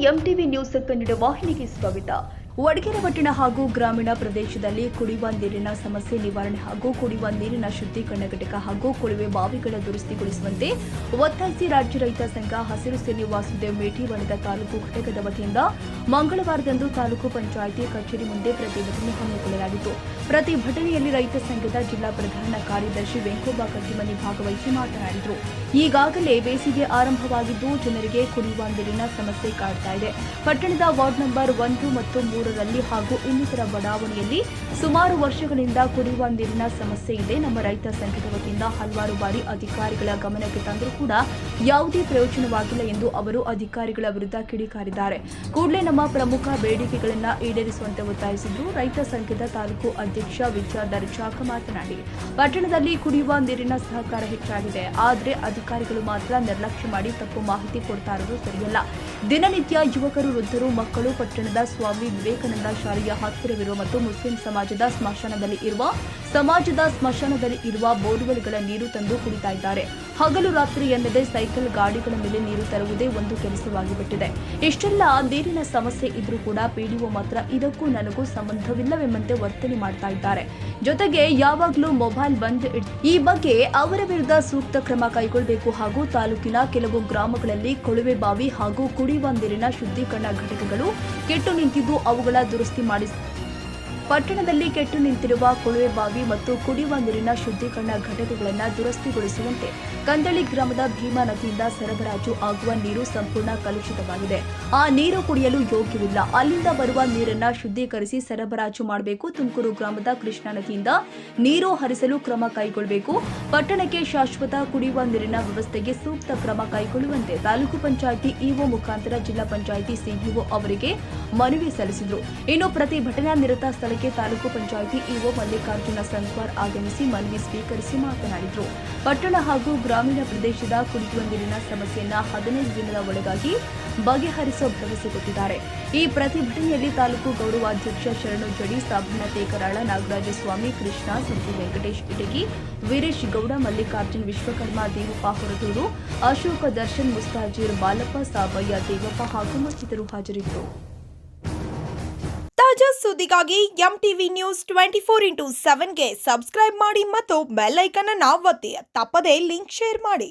MTV news Kannada ವಾಹಿನಿಗೆ ಸ್ವಾಗತ. ವಡಗೇರ ಪಟ್ಟಣ ಹಾಗೂ ಗ್ರಾಮೀಣ ಪ್ರದೇಶದಲ್ಲಿ ಕುಡಿಯುವ ನೀರಿನ ಸಮಸ್ಯೆ ನಿವಾರಣೆ ಹಾಗೂ ಕುಡಿಯುವ ನೀರಿನ ಶುದ್ಧೀಕರಣ ಘಟಕ ಹಾಗೂ ಕೊಳವೆ ಬಾವಿಗಳ ದುರಸ್ತಿಗೊಳಿಸುವಂತೆ ಒತ್ತಾಯಿಸಿ ರಾಜ್ಯ ರೈತ ಸಂಘ ಹಸಿರು ಸೇನೆ ವಾಸುದೇವ್ ಮೇಟಿವಣದ ತಾಲೂಕು ಘಟಕದ ವತಿಯಿಂದ ಮಂಗಳವಾರದಂದು ತಾಲೂಕು ಪಂಚಾಯಿತಿ ಕಚೇರಿ ಮುಂದೆ ಪ್ರತಿಭಟನೆ ಹಮ್ಮಿಕೊಳ್ಳಲಾಗಿತ್ತು. ಪ್ರತಿಭಟನೆಯಲ್ಲಿ ರೈತ ಸಂಘದ ಜಿಲ್ಲಾ ಪ್ರಧಾನ ಕಾರ್ಯದರ್ಶಿ ವೆಂಕೋಬ ಕಟ್ಟಿಮನಿ ಭಾಗವಹಿಸಿ ಮಾತನಾಡಿದರು. ಈಗಾಗಲೇ ಬೇಸಿಗೆ ಆರಂಭವಾಗಿದ್ದು ಜನರಿಗೆ ಕುಡಿಯುವ ನೀರಿನ ಸಮಸ್ಯೆ ಕಾಡ್ತಾ ಇದೆ. ಪಟ್ಟಣದ ವಾರ್ಡ್ ನಂಬರ್ 1 ಮತ್ತು 3ರಲ್ಲಿ ಹಾಗೂ ಇನ್ನಿತರ ಬಡಾವಣೆಯಲ್ಲಿ ಸುಮಾರು ವರ್ಷಗಳಿಂದ ಕುಡಿಯುವ ನೀರಿನ ಸಮಸ್ಯೆ ಇದೆ. ನಮ್ಮ ರೈತ ಸಂಘದ ವತಿಯಿಂದ ಹಲವಾರು ಬಾರಿ ಅಧಿಕಾರಿಗಳ ಗಮನಕ್ಕೆ ತಂದರೂ ಕೂಡ ಯಾವುದೇ ಪ್ರಯೋಜನವಾಗಿಲ್ಲ ಎಂದು ಅವರು ಅಧಿಕಾರಿಗಳ ವಿರುದ್ಧ ಕಿಡಿಕಾರಿದ್ದಾರೆ. ಕೂಡಲೇ ನಮ್ಮ ಪ್ರಮುಖ ಬೇಡಿಕೆಗಳನ್ನು ಈಡೇರಿಸುವಂತೆ ಒತ್ತಾಯಿಸಿದ್ದು. ರೈತ ಸಂಘದ ತಾಲೂಕು ಅಧ್ಯಕ್ಷ ವಿದ್ಯಾಧರ್ ಚಾಕ ಮಾತನಾಡಿ, ಪಟ್ಟಣದಲ್ಲಿ ಕುಡಿಯುವ ನೀರಿನ ಸಹಕಾರ ಹೆಚ್ಚಾಗಿದೆ. ಆದರೆ ಅಧಿಕಾರಿಗಳು ಮಾತ್ರ ನಿರ್ಲಕ್ಷ್ಯ ಮಾಡಿ ತಪ್ಪು ಮಾಹಿತಿ ಕೊಡ್ತಾ ಇರೋದು ಸರಿಯಲ್ಲ. ದಿನನಿತ್ಯ ಯುವಕರು, ವೃದ್ಧರು, ಮಕ್ಕಳು ಪಟ್ಟಣದ ಸ್ವಾಮಿ ವಿವೇಕಾನಂದ ಶಾಲೆಯ ಹತ್ತಿರವಿರುವ ಮತ್ತು ಮುಸ್ಲಿಂ ಸಮಾಜದ ಸ್ಮಶಾನದಲ್ಲಿ ಇರುವ ಬೋರ್ವೆಲ್ಗಳ ನೀರು ತಂದು ಕುಡಿತಾ ಇದ್ದಾರೆ. ಹಗಲು ರಾತ್ರಿ ಎನ್ನದೆ ಸೈಕಲ್ ಗಾಡಿಗಳ ಮೇಲೆ ನೀರು ತರುವುದೇ ಒಂದು ಕೆಲಸವಾಗಿಬಿಟ್ಟಿದೆ. ಇಷ್ಟೆಲ್ಲ ನೀರಿನ ಸಮಸ್ಯೆ ಇದ್ರೂ ಕೂಡ ಪಿಡಿಒ ಮಾತ್ರ ಇದಕ್ಕೂ ನನಗೂ ಸಂಬಂಧವಿಲ್ಲವೆಂಬಂತೆ ವರ್ತನೆ ಮಾಡ್ತಾ ಇದ್ದಾರೆ. ಜೊತೆಗೆ ಯಾವಾಗಲೂ ಮೊಬೈಲ್ ಬಂದ್. ಈ ಬಗ್ಗೆ ಅವರ ವಿರುದ್ಧ ಸೂಕ್ತ ಕ್ರಮ ಕೈಗೊಳ್ಳಬೇಕು ಹಾಗೂ ತಾಲೂಕಿನ ಕೆಲವು ಗ್ರಾಮಗಳಲ್ಲಿ ಕೊಳವೆ ಬಾವಿ ಹಾಗೂ ಕುಡಿಯುವ ನೀರಿನ ಶುದ್ಧೀಕರಣ ಘಟಕಗಳು ಕೆಟ್ಟು ನಿಂತಿದ್ದು ಅವುಗಳ ದುರಸ್ತಿ ಮಾಡಿಸಿ ಪಟ್ಟಣದಲ್ಲಿ ಕೆಟ್ಟು ನಿಂತಿರುವ ಕೊಳವೆ ಬಾವಿ ಮತ್ತು ಕುಡಿಯುವ ನೀರಿನ ಶುದ್ಧೀಕರಣ ಘಟಕಗಳನ್ನು ದುರಸ್ತಿಗೊಳಿಸುವಂತೆ. ಕಂದಳಿ ಗ್ರಾಮದ ಭೀಮಾ ನದಿಯಿಂದ ಸರಬರಾಜು ಆಗುವ ನೀರು ಸಂಪೂರ್ಣ ಕಲುಷಿತವಾಗಿದೆ. ಆ ನೀರು ಕುಡಿಯಲು ಯೋಗ್ಯವಿಲ್ಲ. ಅಲ್ಲಿಂದ ಬರುವ ನೀರನ್ನು ಶುದ್ಧೀಕರಿಸಿ ಸರಬರಾಜು ಮಾಡಬೇಕು. ತುಮಕೂರು ಗ್ರಾಮದ ಕೃಷ್ಣಾ ನದಿಯಿಂದ ನೀರು ಹರಿಸಲು ಕ್ರಮ ಕೈಗೊಳ್ಳಬೇಕು. ಪಟ್ಟಣಕ್ಕೆ ಶಾಶ್ವತ ಕುಡಿಯುವ ನೀರಿನ ವ್ಯವಸ್ಥೆಗೆ ಸೂಕ್ತ ಕ್ರಮ ಕೈಗೊಳ್ಳುವಂತೆ ತಾಲೂಕು ಪಂಚಾಯಿತಿ ಇಒ ಮುಖಾಂತರ ಜಿಲ್ಲಾ ಪಂಚಾಯಿತಿ ಸಿಇಒ ಅವರಿಗೆ ಮನವಿ ಸಲ್ಲಿಸಿದರು. ಇನ್ನು ಪ್ರತಿಭಟನಾ ನಿರತ ಸ್ಥಳಕ್ಕೆ ತಾಲೂಕು ಪಂಚಾಯಿತಿ ಇಒ ಮಲ್ಲಿಕಾರ್ಜುನ ಸಂಕ್ವಾರ್ ಆಗಮಿಸಿ ಮನವಿ ಸ್ವೀಕರಿಸಿ ಮಾತನಾಡಿದರು. ಪಟ್ಟಣ ಹಾಗೂ ಗ್ರಾಮೀಣ ಪ್ರದೇಶದ ಕುಡಿಯುವ ನೀರಿನ ಸಮಸ್ಯೆಯನ್ನು 15 ದಿನದ ಒಳಗಾಗಿ ಬಗೆಹರಿಸುವ ಭರವಸೆ ಕೊಟ್ಟಿದ್ದಾರೆ. ಈ ಪ್ರತಿಭಟನೆಯಲ್ಲಿ ತಾಲೂಕು ಗೌರವಾಧ್ಯಕ್ಷ ಶರಣು ಜಡಿ, ಸಾಬಣ್ಣ ತೇಕರಾಳ, ನಾಗರಾಜಸ್ವಾಮಿ, ಕೃಷ್ಣ, ಸಂಜು, ವೆಂಕಟೇಶ್ ಇಟಗಿ, ವೀರೇಶ್ ಗೌಡ, ಮಲ್ಲಿಕಾರ್ಜುನ್, ವಿಶ್ವಕರ್ಮ, ದೇವಪ್ಪ ಹೊರಟೂರು, ಅಶೋಕ, ದರ್ಶನ್, ಮುಸ್ತಾಜೀರ್, ಬಾಲಪ್ಪ, ಸಾಬಯ್ಯ, ದೇವಪ್ಪ ಹಾಗೂ ಮತ್ತಿತರರು ಹಾಜರಿದ್ದರು. ತಾಜಾ ಸುದ್ದಿಗಾಗಿ ಎಂಟಿವಿ ನ್ಯೂಸ್ 24x7ಗೆ ಸಬ್ಸ್ಕ್ರೈಬ್ ಮಾಡಿ ಮತ್ತು ಬೆಲ್ ಐಕಾನ್ ಅನ್ನು ಒತ್ತಿ. ತಪ್ಪದೇ ಲಿಂಕ್ ಶೇರ್ ಮಾಡಿ.